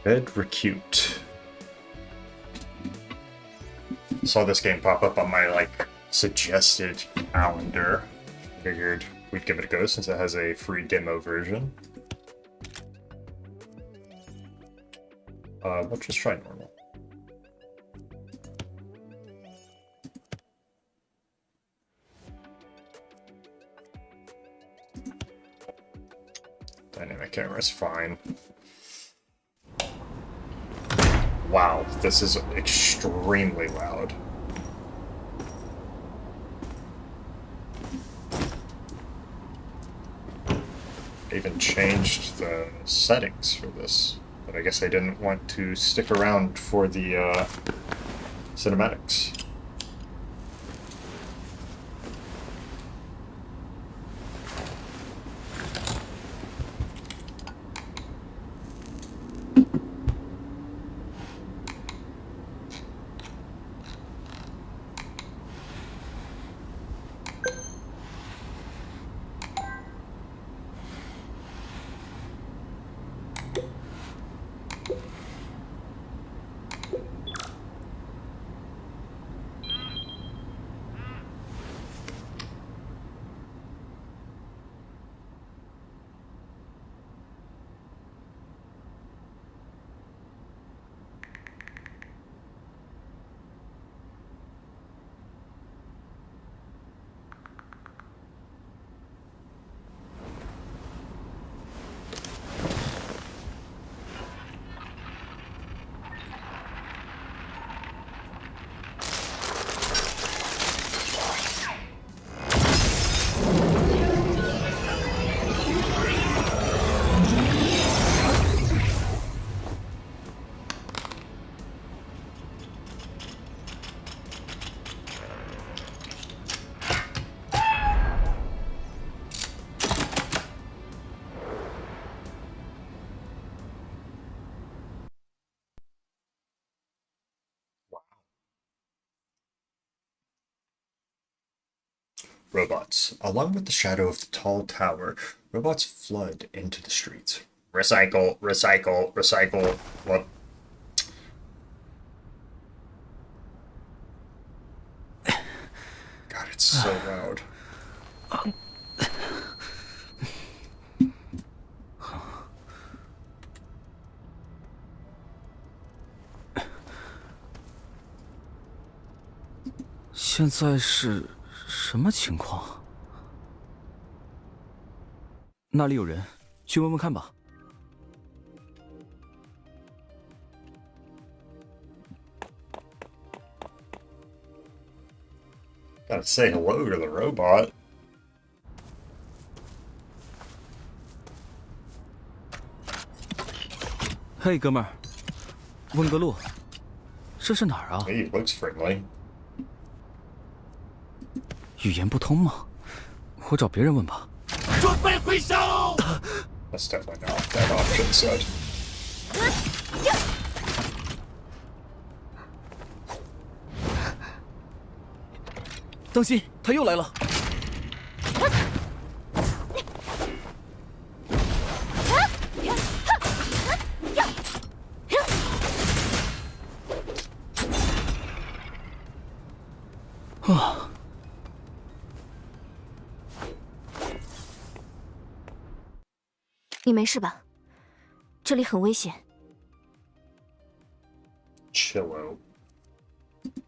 VED RECURE. Saw this game pop up on my suggested calendar. Figured we'd give it a go since it has a free demo version. Let's just try normal. Dynamic camera is fine. Wow, this is extremely loud. I even changed the settings for this, but I guess I didn't want to stick around for the cinematics. Robots. Along with the shadow of the tall tower, robots flood into the streets. Recycle, recycle, recycle. What? God, it's so loud. 现在是什么情况？那里有人，去问问看吧。Gotta say hello to the robot. 嘿，哥们儿，问个路，这是哪儿啊？ He looks friendly. 语言不通吗？我找别人问吧。准备挥手！ That's definitely not that option said. 当心，他又来了！啊！你没事吧？这里很危险。 Chillo.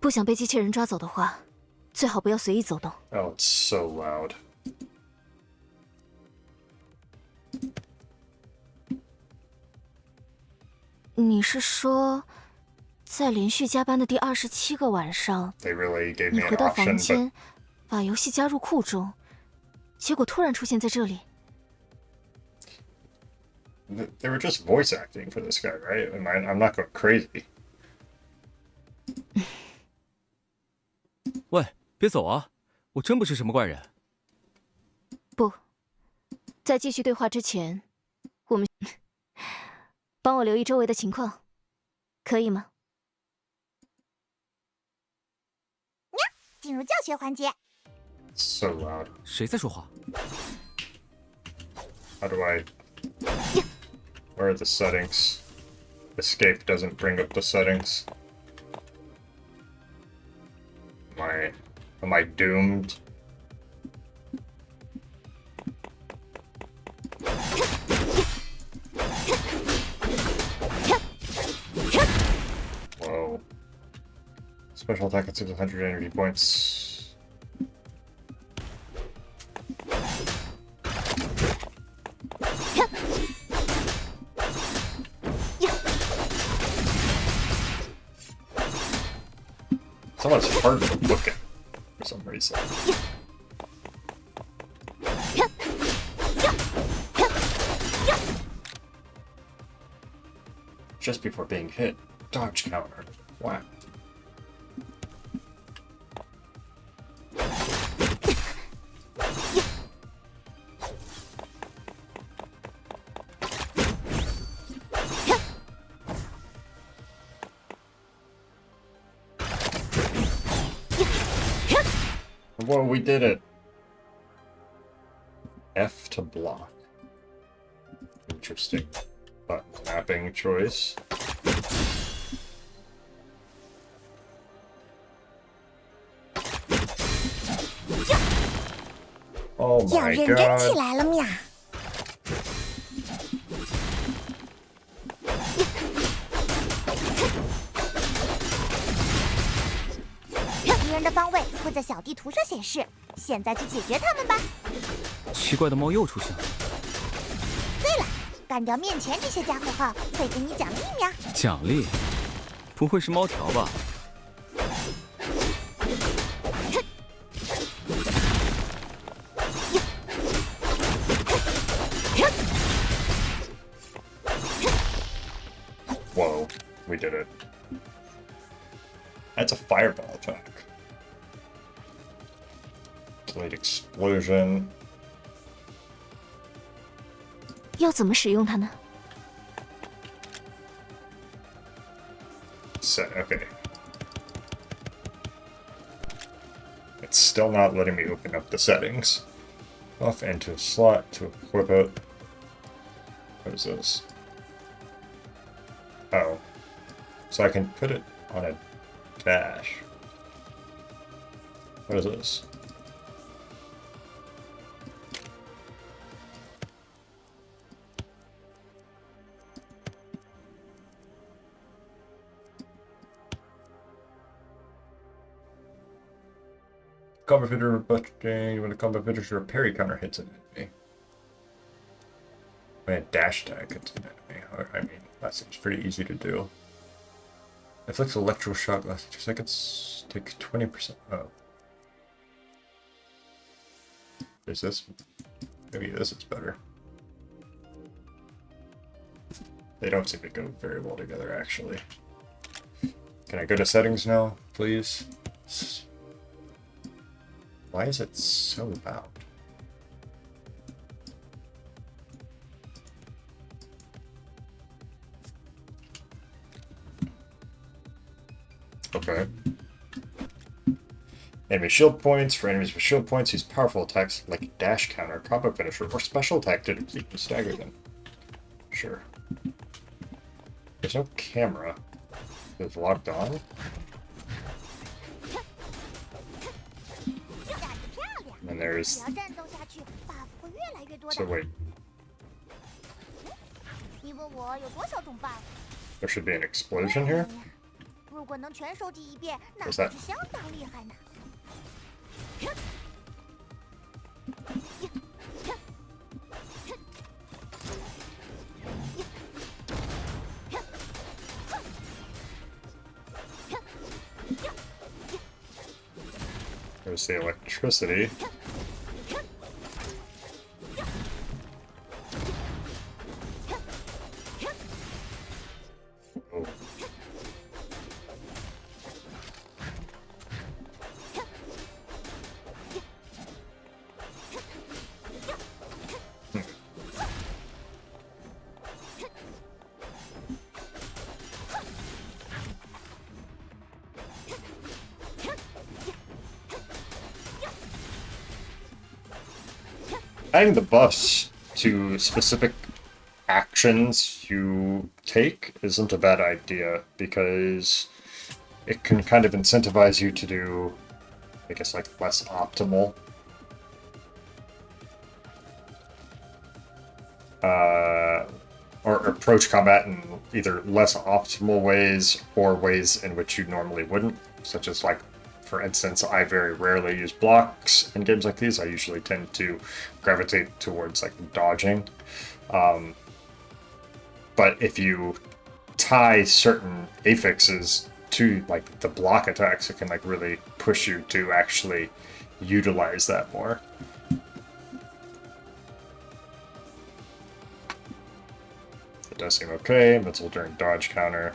不想被机器人抓走的话，最好不要随意走动。 Oh, it's so loud. 你是说，在连续加班的第27个晚上， They really gave 你 me 回 an 到房 option, 间，把游戏加入库中，结果突然出现在这里？ but they were just voice acting for this guy, right? I'm not going crazy. 喂，别走啊！我真不是什么怪人。不，在继续对话之前，我们帮我留意周围的情况，可以吗？进入教学环节。 So loud. 谁在说话？ How do I... Where are the settings? escape doesn't bring up the settings. Am I doomed? Whoa. Special attack at 600 energy points. Someone's hard to look at for some reason. Just before being hit, dodge counter. Wow. Whoa, we did it! F to block. Interesting button mapping choice. Oh 要 my 认真起 god. 来了喵！敌人的方位会在小地图上显示，现在去解决他们吧。奇怪的猫又出现了。对了，干掉面前这些家伙后，会给你奖励喵。奖励？不会是猫条吧？Whoa, we did it. That's a fireball attack. Delayed explosion. 要怎么使用它呢？ Set, okay. It's still not letting me open up the settings. Off into a slot to equip it. What is this? Oh. So I can put it on a dash. What is this? Combat fitter butting when a combat finisher or parry counter hits an enemy. When a dash attack hits an enemy. I mean, that seems pretty easy to do. Inflicts electro shock lasts 2 seconds. Take 20%. Oh. Is this? Maybe this is better. They don't seem to go very well together, actually. Can I go to settings now, please? Why is it so loud? Okay. Enemy shield points. For enemies with shield points, use powerful attacks like dash counter, combo finisher, or special attack to defeat and stagger them. Sure. There's no camera. It's locked on. And there's... 只要战斗下去 ，buff 会越来越多的。 So wait, 你问我有多少种 buff？ there should be an explosion here? 如果能全收集一遍，那 What's 可 that? 是相当厉害呢。 There's the electricity. Oh. Adding the buffs to specific actions you take isn't a bad idea, because it can kind of incentivize you to do, I guess, like less optimal or approach combat in either less optimal ways or ways in which you normally wouldn't, such as, like, for instance, I very rarely use blocks in games like these. I usually tend to gravitate towards, like, dodging. But if you tie certain affixes to, like, the block attacks, it can, like, really push you to actually utilize that more. It does seem okay. Missile during dodge counter.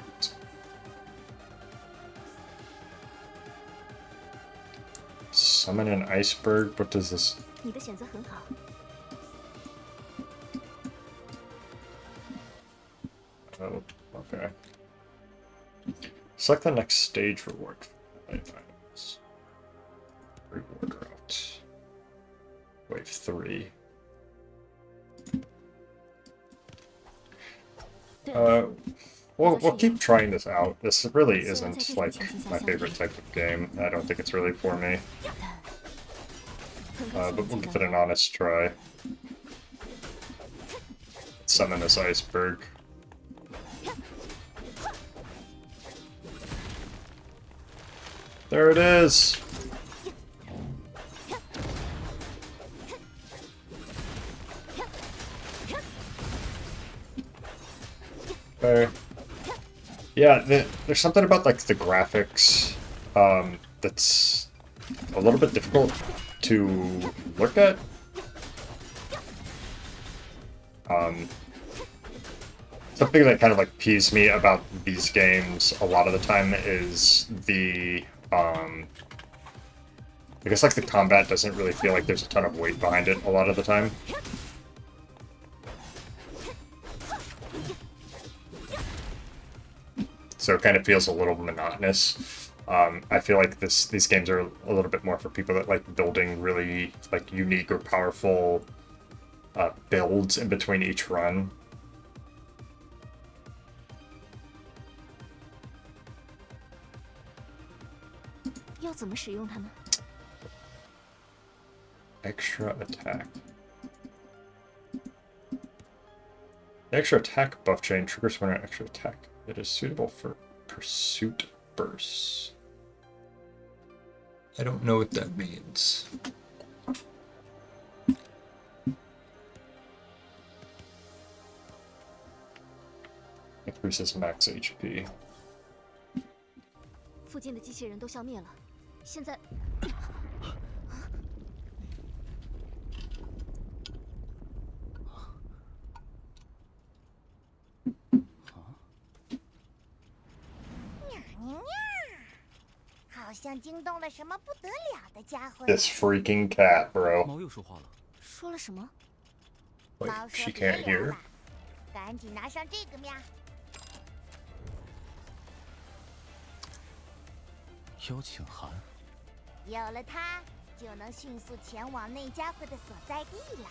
Summon an iceberg? What does this? 你的选择很好。 Oh, okay. Select the next stage reward. Items. Reward route. Wave 3. We'll keep trying this out. This really isn't, like, my favorite type of game. I don't think it's really for me. But we'll give it an honest try. Summon this iceberg. There it is! Okay. Yeah, there's something about, like, the graphics that's a little bit difficult to look at. Something that kind of, like, peeves me about these games a lot of the time is the I guess, like, the combat doesn't really feel like there's a ton of weight behind it a lot of the time. So it kind of feels a little monotonous. I feel like these games are a little bit more for people that like building really, like, unique or powerful builds in between each run. Extra attack. The extra attack buff chain triggers when an extra attack. It is suitable for pursuit bursts. I don't know what that means. Increases max HP. 附近的机器人都消灭了，现在。好像惊动了什么不得了的家伙。 This freaking cat, bro. 猫又说话了。说了什么？ Wait, 猫说 she 别 can't 聊 hear. 了，赶紧拿上这个喵。邀请函。有了它，就能迅速前往那家伙的所在地了。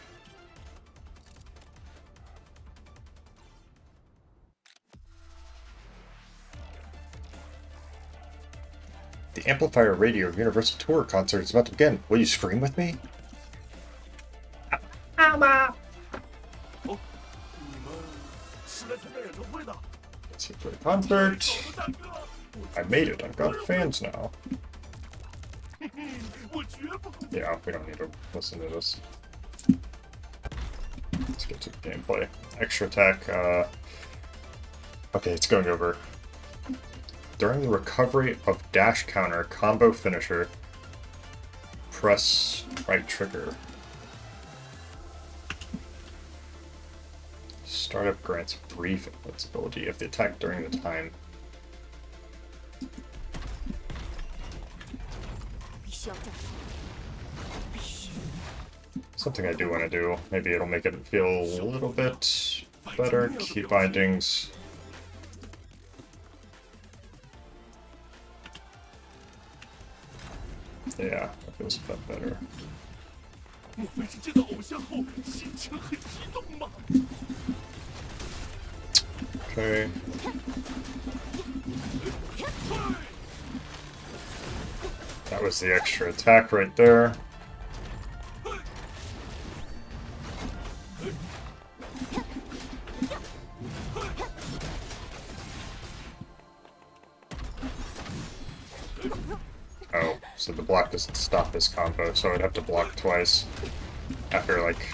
The Amplifier Radio Universal Tour concert is about to begin. Will you scream with me? Let's see for the concert. I made it. I've got fans now. Yeah, we don't need to listen to this. Let's get to the gameplay. Extra attack. Okay, it's going over. During the recovery of dash counter combo finisher, press right trigger. Startup grants brief invincibility if the attack during the time. Something I do want to do. Maybe it'll make it feel a little bit better. Key bindings. Yeah, that feels a bit better. Okay. That was the extra attack right there. Oh, so the block doesn't stop his combo, so I'd have to block twice after, like,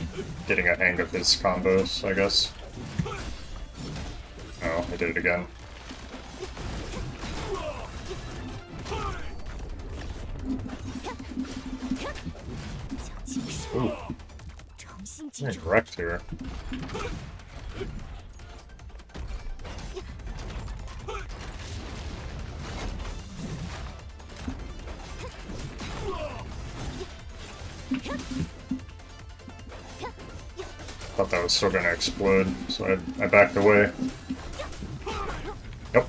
getting a hang of his combos, I guess. Oh, I did it again. Ooh. Getting wrecked here. Thought that was still gonna explode, so I backed away. Yep.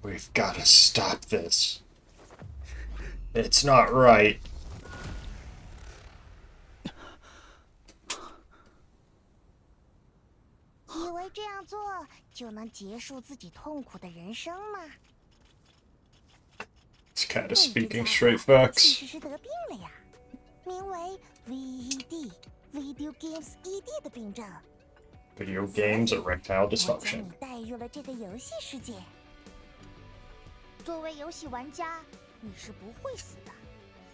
We've gotta stop this. It's not right. 以为这样做就能结束自己痛苦的人生吗？ It's kinda 这 speaking 家 straight 伙 facts. 其实是得病了呀，名为 VED Video Games ED 的病症。 Video games erectile 我将 dysfunction. 你带入了这个游戏世界。作为游戏玩家，你是不会死的，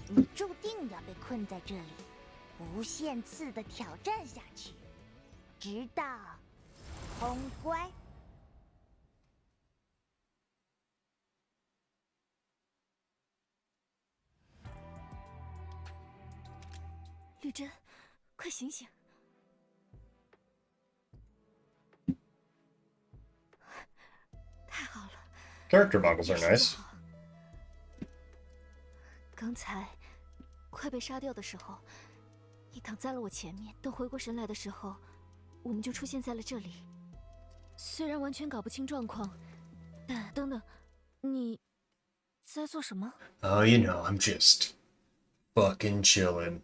你注定要被困在这里，无限次的挑战下去，直到通关。绿珍，快醒醒！太好了， Character models are 睡得 nice. 好。刚才快被杀掉的时候，你挡在了我前面。等回过神来的时候，我们就出现在了这里。虽然完全搞不清状况，但等等，你在做什么？ Oh, you know, I'm just fucking chillin'.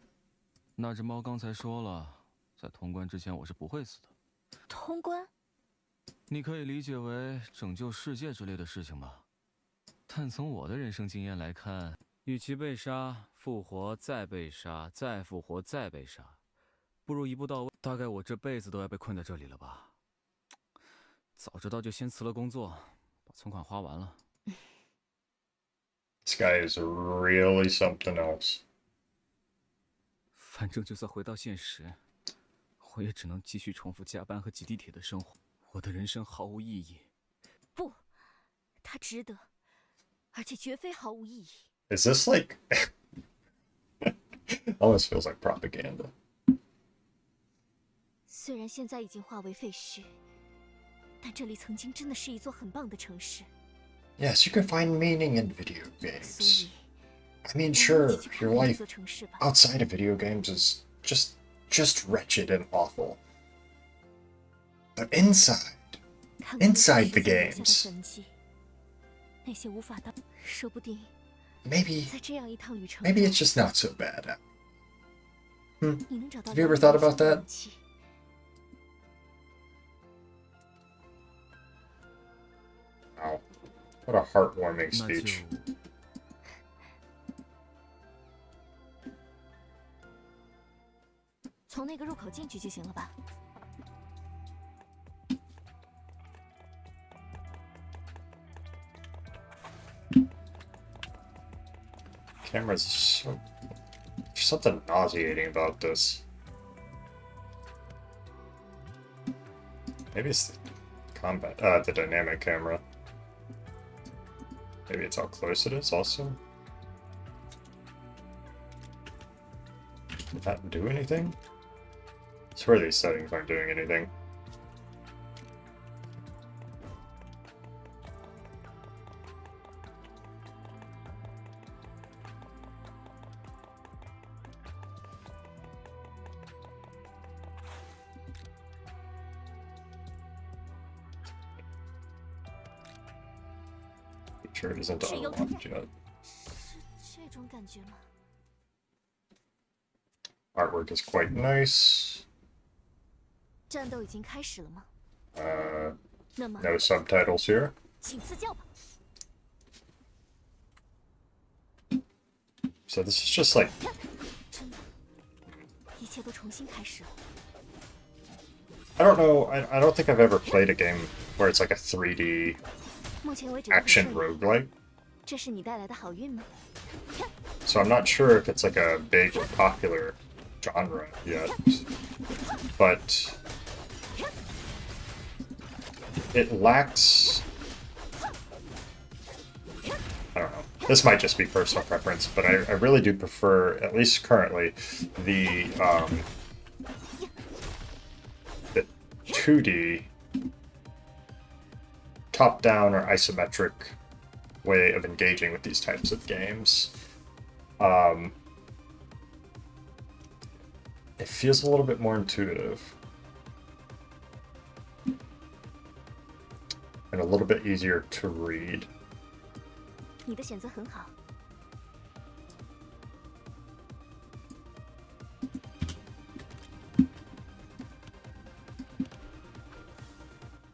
那只猫刚才说了，在通关之前我是不会死的。通关？你可以理解为拯救世界之类的事情吧。但从我的人生经验来看，与其被杀、复活、再被杀、再复活、再被杀，不如一步到位。大概我这辈子都要被困在这里了吧？早知道就先辞了工作，把存款花完了。This guy is really something else. 反正就算回到现实，我也只能继续重复加班和挤地铁的生活。我的人生毫无意义。不，它值得，而且绝非毫无意义。 Is this like... Almost feels like propaganda. 虽然现在已经化为废墟，但这里曾经真的是一座很棒的城市。 Yes, you can find meaning in video 所 games. 以， I mean, 我们 sure, 一起去 your 看看这 life 座城市吧。 outside of video games is just wretched and awful. But inside, 看看 inside the 世界留下的 games 痕迹，那些无法到，说不定 maybe 在这样一趟旅程 maybe 中 it's just not so bad. 你能找到 Have you ever 疗愈 thought 人生 about 的 that? 勇气。 Wow. What a heartwarming 那 speech. 就从那个入口进去就行了吧？ Camera's so... There's something nauseating about this. Maybe it's the combat, the dynamic camera. Maybe it's how close it is also. Did that do anything? I swear these settings aren't doing anything. sure it isn't 只有突 unlocked 然 yet. 是这种感觉吗？ Artwork is quite nice. 战斗已经开始了吗？ Uh, 那么， no subtitles here. 请赐教吧。 So this is just like 真的，一切都重新开始了。 I don't know. I don't think I've ever played a game where it's like a 3D 目前为止都很 action 顺利 roguelike. 这是你带来的好运吗？ So I'm not sure if it's like a big or popular genre yet, but it lacks. I don't know. This might just be personal preference, but I really do prefer, at least currently, the 2D top-down or isometric way of engaging with these types of games. It feels a little bit more intuitive. And a little bit easier to read. 你的选择很好。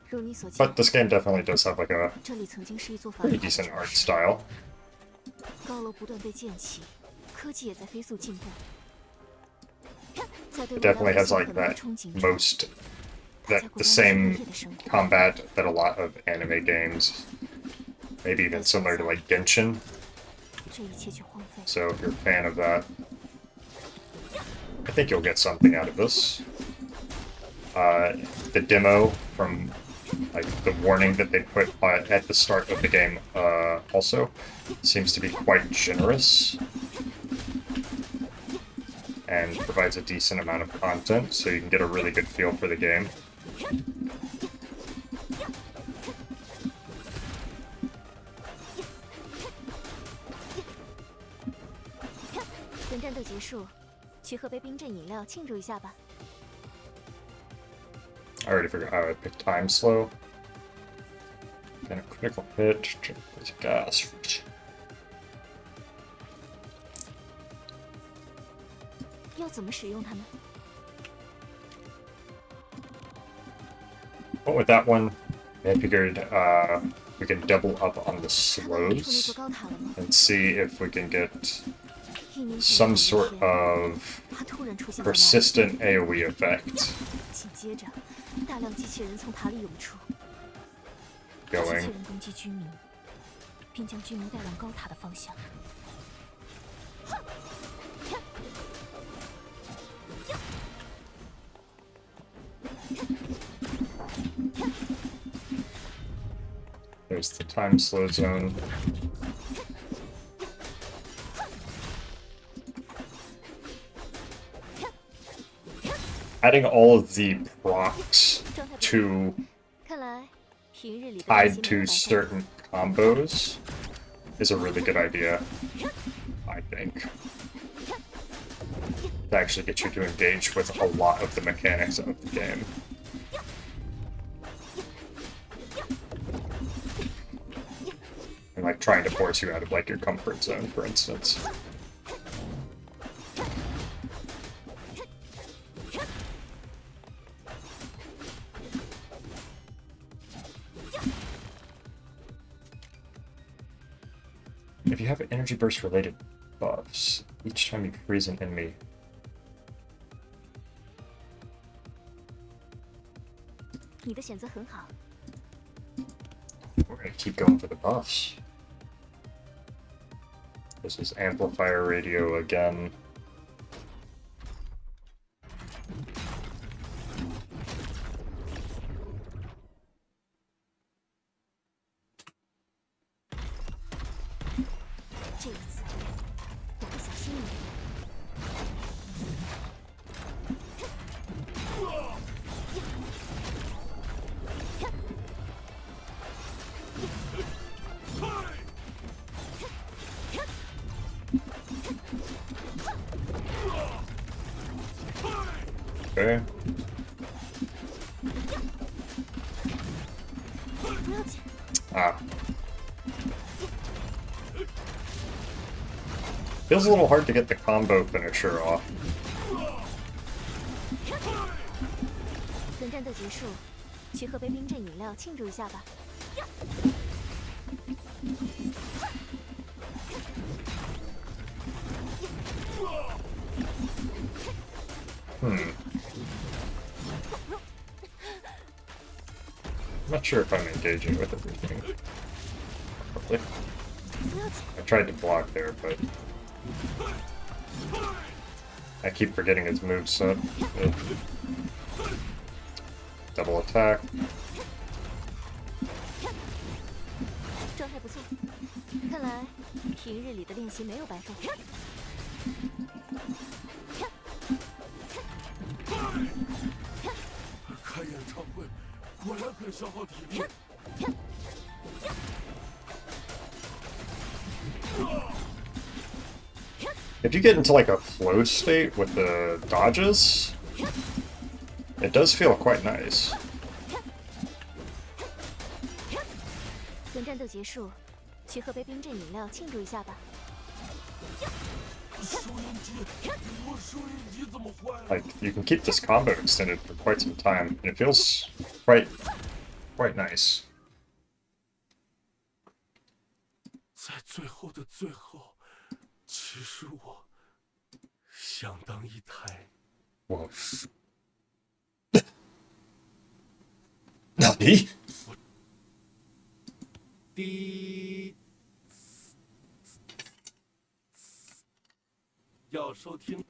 如你所见， But this game definitely does have like a 这里曾经是一座法 pretty 老的 decent 城 art 市， style. 高楼不断被建起，科技也在飞速进步。在对 It 未来 definitely 无 has 限 like 可能的 that 憧憬中， most 它 that 在 the 过 same 夜的生活。 combat that a lot of anime games, maybe even similar to like Genshin. 这一切却荒废。 So if you're a fan of that, I think you'll get something out of this. The demo from like the warning that they put at the start of the game also seems to be quite generous and provides a decent amount of content, so you can get a really good feel for the game. 等战斗结束，去喝杯冰镇饮料庆祝一下吧。 I already forgot how I picked time slow. And a critical hit, place gas. 要怎么使用它们？ But with that one, I figured we can double up on the 看到远处那 slows 座高塔了吗？ and see if we can get 1年前 some 的某一 sort 天 of 它突然出现在那里， persistent AoE effect 紧接着，大量机器人从塔里涌出，机器 going. 人攻击居民，并将居民带往高塔的方向。 There's the time slow zone. Adding all of the procs 状态不错 to 看来平日里的 tied 练习 to 没有白费 certain combos is a really good idea, I think. To actually get you to engage with a lot of the mechanics of the game. And like trying to force you out of like your comfort zone, for instance. If you have energy burst related buffs, each time you freeze an enemy.你的选择很好， We're gonna keep going for the buffs. This is amplifier radio again.这一次我会小心一点。 Okay. 不要紧， Ah. Feels a little hard to get the combo finisher off. 等战斗结束，去喝杯冰镇饮料庆祝一下吧。I'm not sure if I'm engaging with everything. Probably. I tried to block there, but I keep forgetting his moveset. Double attack. 状态不错，看来平日里的练习没有白费。开演唱会果然很消耗体力。 If you get into like a flow state with the dodges, it does feel quite nice. 等战斗结束，去喝杯冰镇饮料庆祝一下吧。收音机，我收音机怎么坏了？ Like you can keep this combo extended for quite some time, and it feels quite nice. 在最后的最后，其实我想当一台。 Whoa. Nani? 要收听。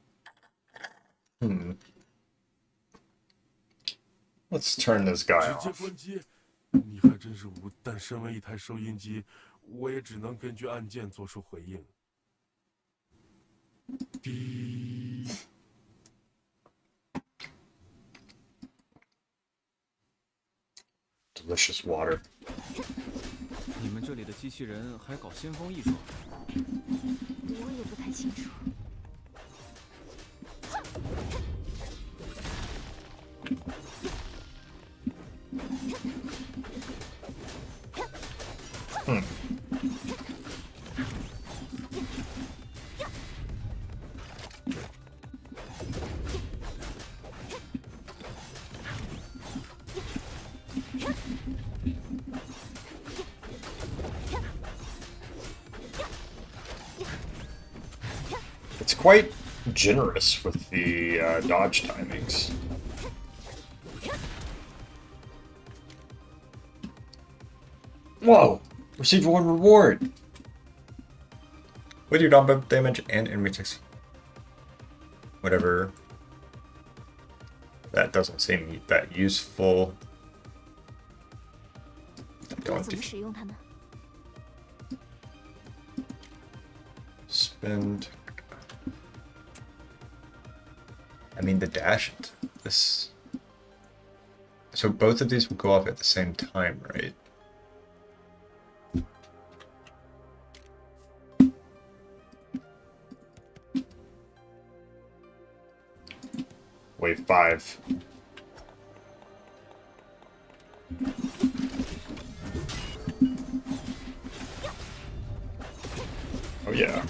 Let's turn this guy 直接 off. 关机，你还真是无。但身为一台收音机，我也只能根据按键做出回应。Delicious water. 你们这里的机器人还搞先锋艺术？我也不太清楚。 It's quite generous with the dodge timings. Whoa! Receive one reward! With your non-buff damage and enemy attacks. Whatever. That doesn't seem that useful. 要怎么使用它呢？ Spend. I mean, the dash. This. So both of these will go off at the same time, right? Wave 5. Oh yeah.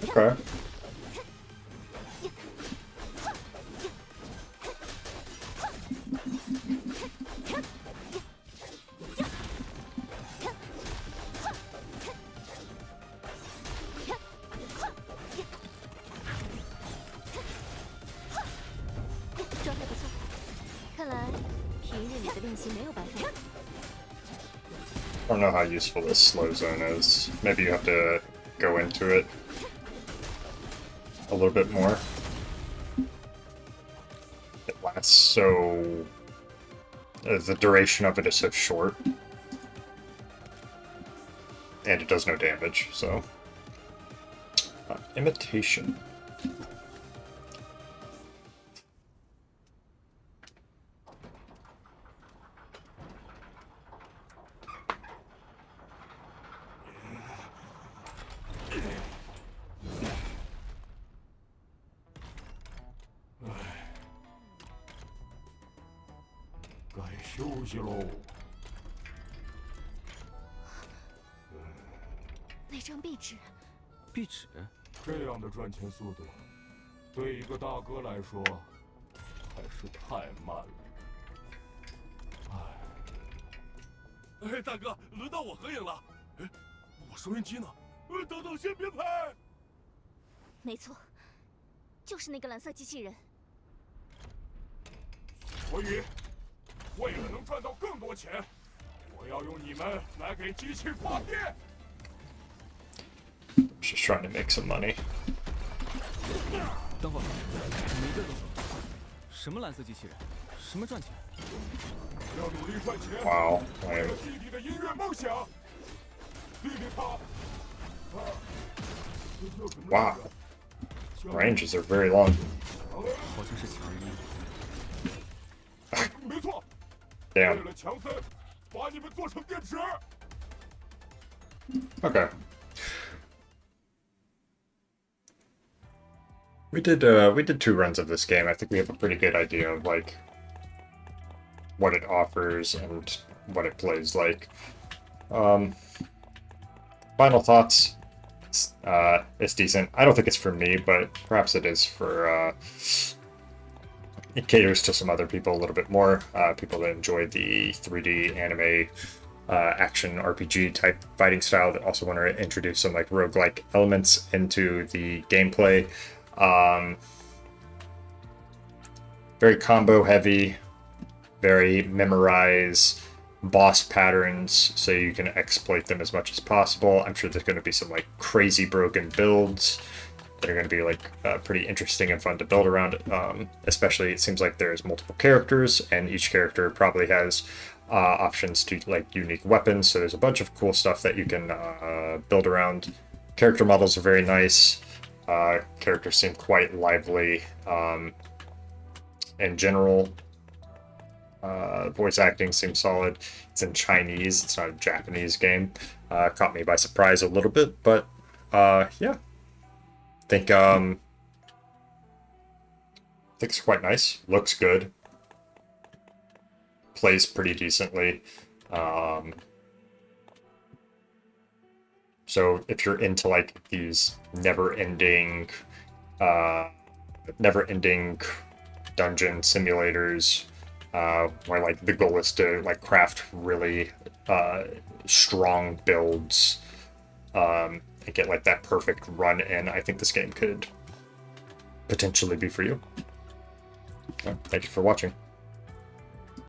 Okay. I don't know how useful this slow zone is. Maybe you have to go into it a little bit more. It lasts so... the duration of it is so short. And it does no damage, so... imitation. 休息喽。那张壁纸，壁纸？这样的赚钱速度，对一个大哥来说，还是太慢了。哎，大哥，轮到我合影了。哎，我收音机呢？等等，先别拍。没错，就是那个蓝色机器人。所以，为了能赚到更多钱，我要用你们来给机器发电。 Just trying to make some money. 等会儿，你这个什么蓝色机器人？什么赚钱？要努力赚钱。 Wow. 为了弟弟的音乐梦想。弟弟他。Wow. Ranges are very long. 好像是强一。没错。 Damn. 为了强森，把你们做成电池。 Okay. We did 2 runs of this game. I think we have a pretty good idea of like what it offers and what it plays like. Final thoughts. It's decent. I don't think it's for me, but perhaps it is for it caters to some other people a little bit more. People that enjoy the 3D anime action RPG type fighting style that also want to introduce some like roguelike elements into the gameplay. Very combo heavy, very memorize boss patterns so you can exploit them as much as possible. I'm sure there's going to be some like crazy broken builds that are going to be like pretty interesting and fun to build around. Especially it seems like there's multiple characters and each character probably has options to like unique weapons. So there's a bunch of cool stuff that you can build around. Character models are very nice. Characters seem quite lively. In general, voice acting seems solid. It's in Chinese. It's not a Japanese game. Caught me by surprise a little bit, but yeah. I think it's quite nice. Looks good. Plays pretty decently. So if you're into like these never-ending dungeon simulators, where like the goal is to like craft really strong builds and get like that perfect run in, I think this game could potentially be for you. Thank you for watching.